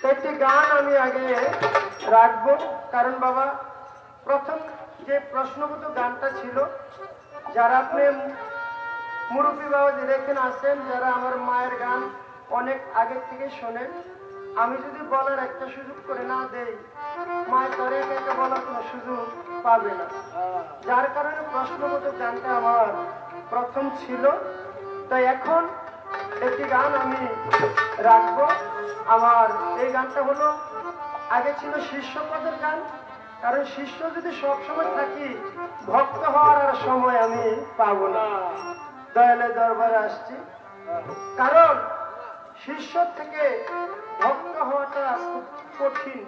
তো একটি গান আমি আগে রাখবো, কারণ বাবা প্রথম যে প্রশ্নগত গানটা ছিল, যারা আপনি মুরব্বী বাবা যারা এখানে আসেন, যারা আমার মায়ের গান অনেক আগে থেকে শোনেন, আমি যদি বলার একটা সুযোগ করে না দেই, মায়ের তরে একে বলার কোনো সুযোগ পাবে না। যার কারণে প্রশ্নগত গানটা আমার প্রথম ছিল। তাই এখন একটি গান আমি রাখবো। আমার এই গানটা হলো, আগে ছিল শিষ্য পদের গান, কারণ শিষ্য যদি সবসময় থাকি, ভক্ত হওয়ার আর সময় আমি পাবো না। দয়ালের দরবারে আসছি, কারণ শিষ্য থেকে ভক্ত হওয়াটা খুব কঠিন,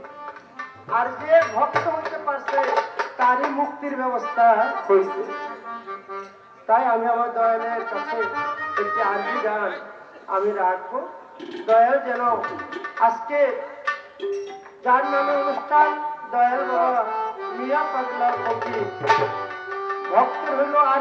আর যে ভক্ত হতে পারছে তারই মুক্তির ব্যবস্থা হয়েছে। তাই আমি আমার দয়ালের কাছে একটি আরবি গান আমি রাখবো। দয়াল যেন আজকে যার নামে অনুষ্ঠান, দয়াল বাবা মিয়া পাগলা ফকির, ভক্তের হইল আর